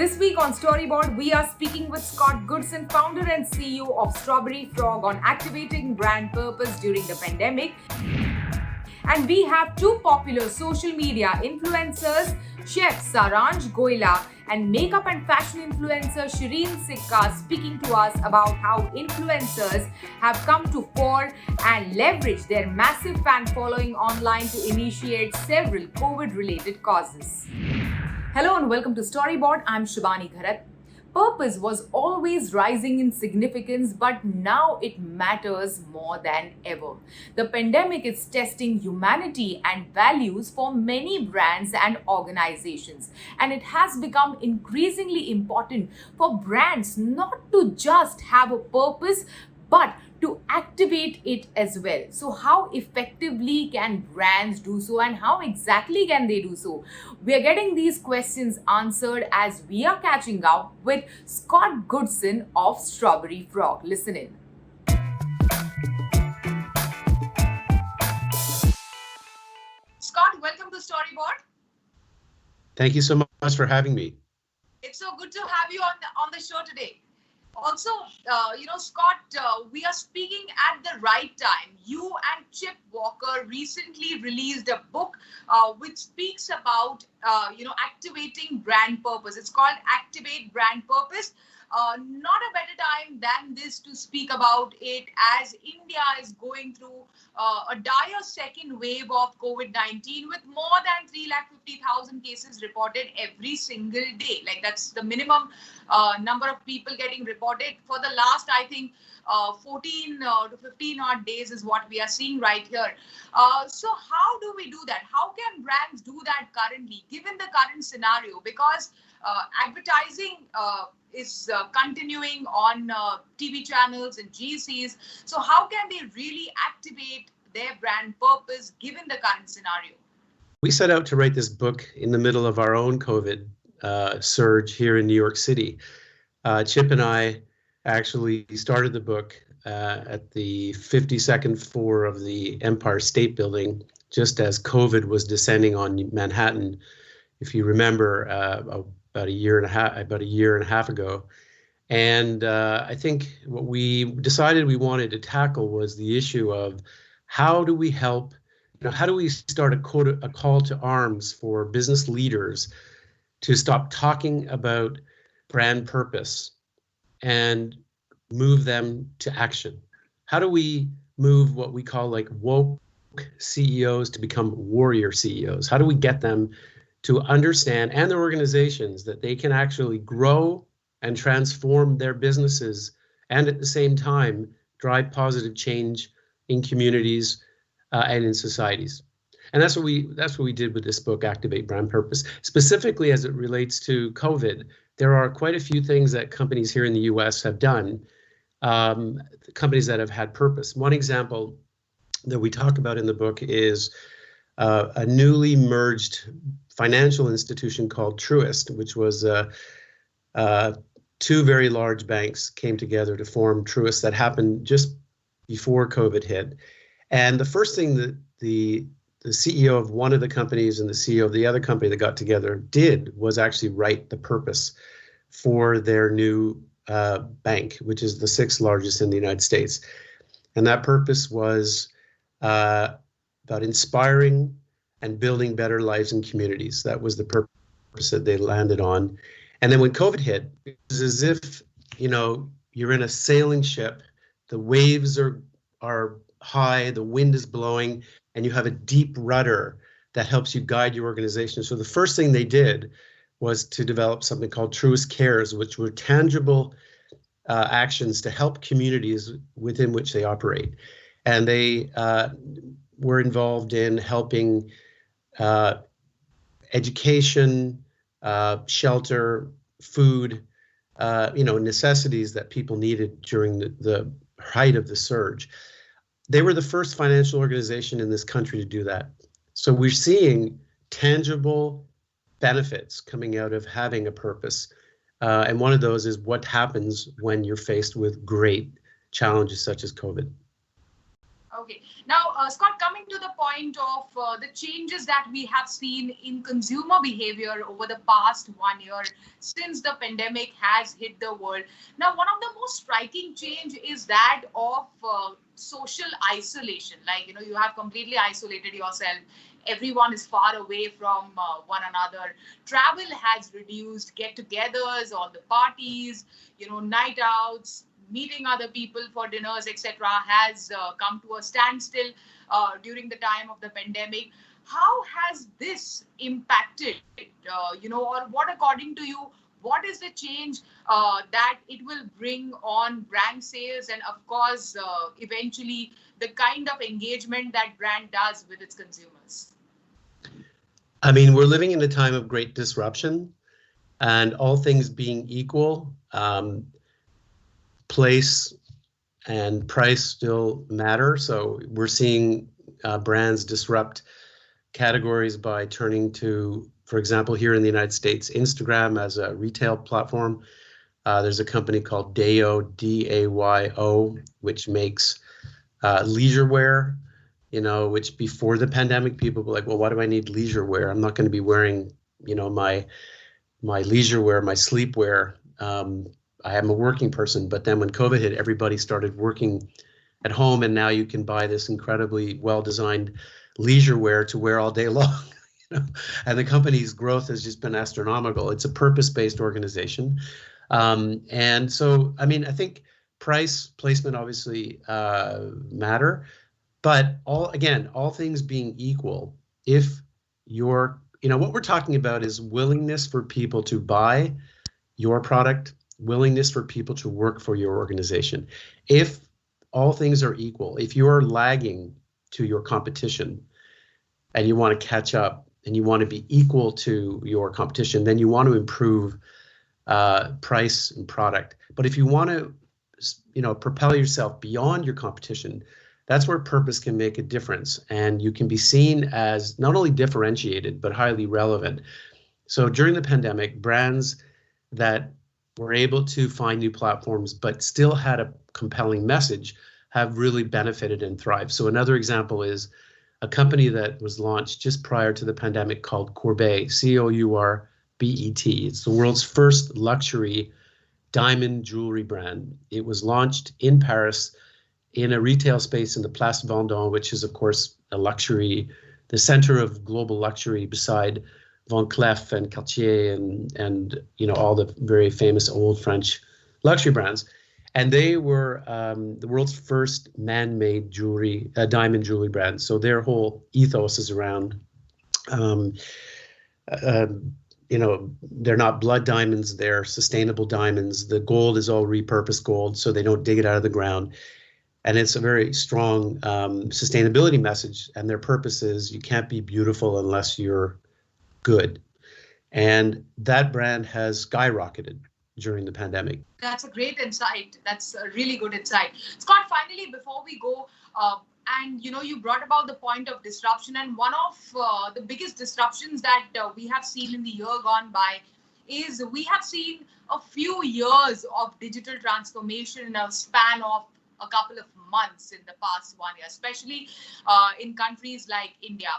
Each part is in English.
This week on Storyboard, we are speaking with Scott Goodson, founder and CEO of StrawberryFrog, on activating brand purpose during the pandemic. And we have two popular social media influencers, Chef Saransh Goila and makeup and fashion influencer Shireen Sikka, speaking to us about how influencers have come to fore and leverage their massive fan following online to initiate several COVID-related causes. Hello and welcome to Storyboard. I'm Shibani Gharat. Purpose was always rising in significance, but now it matters more than ever. The pandemic is testing humanity and values for many brands and organizations, and it has become increasingly important for brands not to just have a purpose, but to activate it as well. So how effectively can brands do so, and how exactly can they do so? We are getting these questions answered as we are catching up with Scott Goodson of StrawberryFrog. Listen in. Scott, welcome to Storyboard. Thank you so much for having me. It's so good to have you on the show today. Also, Scott, we are speaking at the right time. You and Chip Walker recently released a book which speaks about, activating brand purpose. It's called Activate Brand Purpose. Not a better time than this to speak about it, as India is going through a dire second wave of COVID-19 with more than 350,000 cases reported every single day. Like, that's the minimum number of people getting reported for the last, I think, 14 to 15 odd days is what we are seeing right here. So how do we do that? How can brands do that currently, given the current scenario? Because advertising is continuing on TV channels and GCs. So how can they really activate their brand purpose given the current scenario? We set out to write this book in the middle of our own COVID surge here in New York City. Chip and I actually started the book at the 52nd floor of the Empire State Building, just as COVID was descending on Manhattan. If you remember, about a year and a half ago. And I think what we decided we wanted to tackle was the issue of how do we help, how do we start a call to arms for business leaders to stop talking about brand purpose and move them to action? How do we move what we call like woke CEOs to become warrior CEOs? How do we get them to understand, and their organizations, that they can actually grow and transform their businesses and at the same time drive positive change in communities and in societies? And that's what we did with this book, Activate Brand Purpose. Specifically as it relates to COVID, there are quite a few things that companies here in the US have done, companies that have had purpose. One example that we talk about in the book is a newly merged financial institution called Truist, which was two very large banks came together to form Truist. That happened just before COVID hit. And the first thing that the CEO of one of the companies and the CEO of the other company that got together did was actually write the purpose for their new bank, which is the sixth largest in the United States. And that purpose was about inspiring and building better lives and communities. That was the purpose that they landed on. And then when COVID hit, it was as if, you're in a sailing ship, the waves are high, the wind is blowing, and you have a deep rudder that helps you guide your organization. So the first thing they did was to develop something called Truist Cares, which were tangible actions to help communities within which they operate. And they were involved in helping education, shelter, food, necessities that people needed during the height of the surge. They were the first financial organization in this country to do that. So we're seeing tangible benefits coming out of having a purpose. And one of those is what happens when you're faced with great challenges such as COVID. Okay. Now, Scott, coming to the point of the changes that we have seen in consumer behavior over the past 1 year since the pandemic has hit the world. Now, one of the most striking change is that of social isolation. Like, you have completely isolated yourself. Everyone is far away from one another. Travel has reduced, get-togethers, all the parties, night outs, meeting other people for dinners, etc., has come to a standstill during the time of the pandemic. How has this impacted, or what, according to you, what is the change that it will bring on brand sales and, of course, eventually the kind of engagement that brand does with its consumers? I mean, we're living in a time of great disruption, and all things being equal, place and price still matter. So we're seeing brands disrupt categories by turning to, for example, here in the United States, Instagram as a retail platform. There's a company called Dayo, D-A-Y-O, which makes leisure wear, which before the pandemic, people were like, well, why do I need leisure wear? I'm not going to be wearing, my leisure wear, my sleepwear. I am a working person, but then when COVID hit, everybody started working at home, and now you can buy this incredibly well-designed leisure wear to wear all day long. And the company's growth has just been astronomical. It's a purpose-based organization. And so, I mean, I think price, placement obviously matter, but all things being equal, if you're, what we're talking about is willingness for people to buy your product, willingness for people to work for your organization. If all things are equal, if you are lagging to your competition and you want to catch up and you want to be equal to your competition, then you want to improve price and product. But if you want to, propel yourself beyond your competition, that's where purpose can make a difference. And you can be seen as not only differentiated, but highly relevant. So during the pandemic, brands that were able to find new platforms, but still had a compelling message, have really benefited and thrived. So another example is a company that was launched just prior to the pandemic called Courbet, Courbet. It's the world's first luxury diamond jewelry brand. It was launched in Paris in a retail space in the Place Vendôme, which is, of course, the center of global luxury beside Van Cleef and Cartier and all the very famous old French luxury brands. And they were the world's first man-made diamond jewelry brand. So their whole ethos is around, they're not blood diamonds, they're sustainable diamonds. The gold is all repurposed gold, so they don't dig it out of the ground. And it's a very strong sustainability message. And their purpose is you can't be beautiful unless you're good. And that brand has skyrocketed during the pandemic. That's a great insight. That's a really good insight. Scott, finally, before we go, and you brought about the point of disruption, and one of the biggest disruptions that we have seen in the year gone by is we have seen a few years of digital transformation in a span of a couple of months in the past 1 year, especially in countries like India.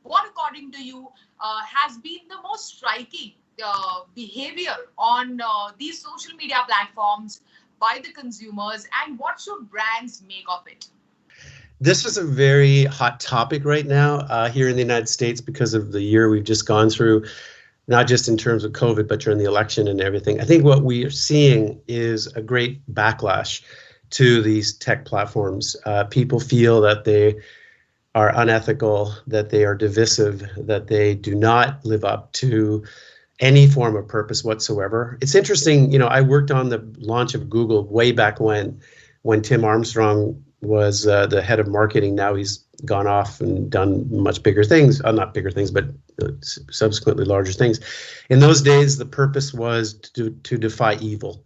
What, according to you, has been the most striking behavior on these social media platforms by the consumers, and what should brands make of it? This is a very hot topic right now here in the United States because of the year we've just gone through, not just in terms of COVID, but during the election and everything. I think what we are seeing is a great backlash to these tech platforms. People feel that they are unethical, that they are divisive, that they do not live up to any form of purpose whatsoever. It's interesting, I worked on the launch of Google way back when Tim Armstrong was the head of marketing. Now he's gone off and done much bigger things, not bigger things, but subsequently larger things. In those days, the purpose was to defy evil.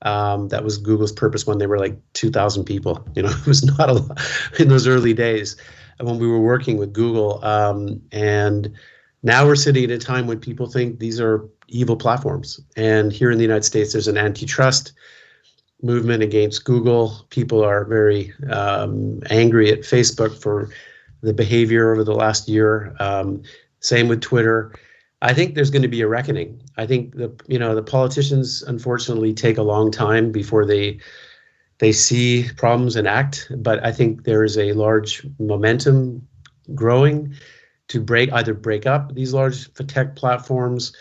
That was Google's purpose when they were like 2,000 people. It was not a lot in those early days when we were working with Google. And now we're sitting at a time when people think these are evil platforms. And here in the United States, there's an antitrust movement against Google. People are very angry at Facebook for the behavior over the last year. Same with Twitter. I think there's going to be a reckoning. I think the politicians unfortunately take a long time before they see problems and act. But I think there is a large momentum growing to either break up these large tech platforms.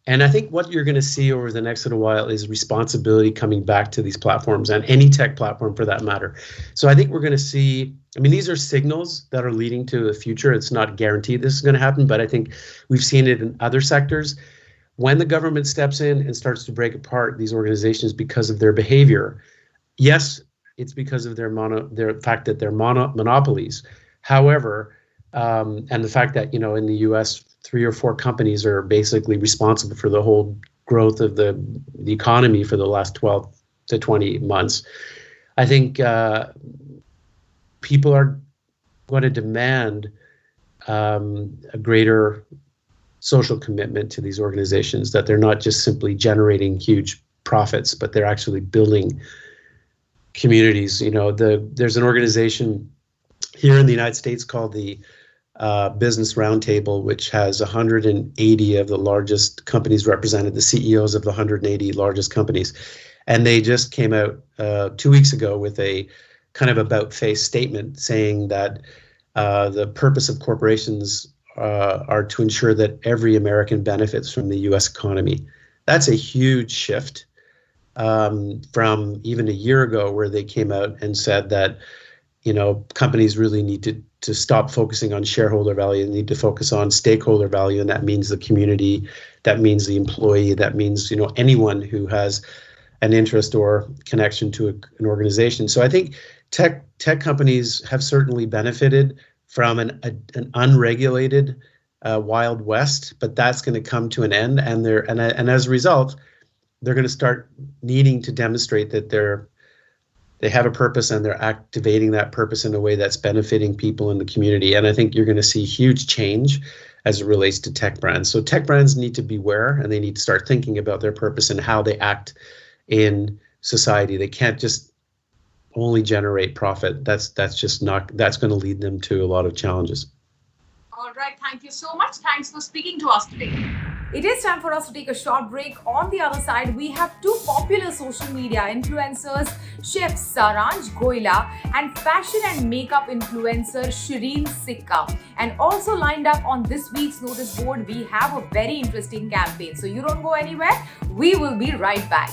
And I think what you're going to see over the next little while is responsibility coming back to these platforms, and any tech platform for that matter. So I think we're going to see, these are signals that are leading to a future. It's not guaranteed this is going to happen, but I think we've seen it in other sectors. When the government steps in and starts to break apart these organizations because of their behavior, yes, it's because of their fact that they're monopolies. However, and the fact that, in the US, 3 or 4 companies are basically responsible for the whole growth of the economy for the last 12 to 20 months. I think people are going to demand a greater social commitment to these organizations, that they're not just simply generating huge profits, but they're actually building communities. There's an organization here in the United States called the Business Roundtable, which has 180 of the largest companies represented, the CEOs of the 180 largest companies. And they just came out 2 weeks ago with a kind of about-face statement saying that the purpose of corporations are to ensure that every American benefits from the US economy. That's a huge shift from even a year ago, where they came out and said that companies really need to stop focusing on shareholder value. They need to focus on stakeholder value, and that means the community, that means the employee, that means anyone who has an interest or connection to an organization. So I think tech companies have certainly benefited from an unregulated Wild West, but that's going to come to an end, and as a result, they're going to start needing to demonstrate that they have a purpose, and they're activating that purpose in a way that's benefiting people in the community. And I think you're going to see huge change as it relates to tech brands. So tech brands need to beware, and they need to start thinking about their purpose and how they act in society. They can't just only generate profit. That's going to lead them to a lot of challenges. All right. Thank you so much. Thanks for speaking to us today. It is time for us to take a short break. On the other side, we have 2 popular social media influencers, Chef Saranj Goila and fashion and makeup influencer Shireen Sikka. And also lined up on this week's notice board, we have a very interesting campaign. So you don't go anywhere. We will be right back.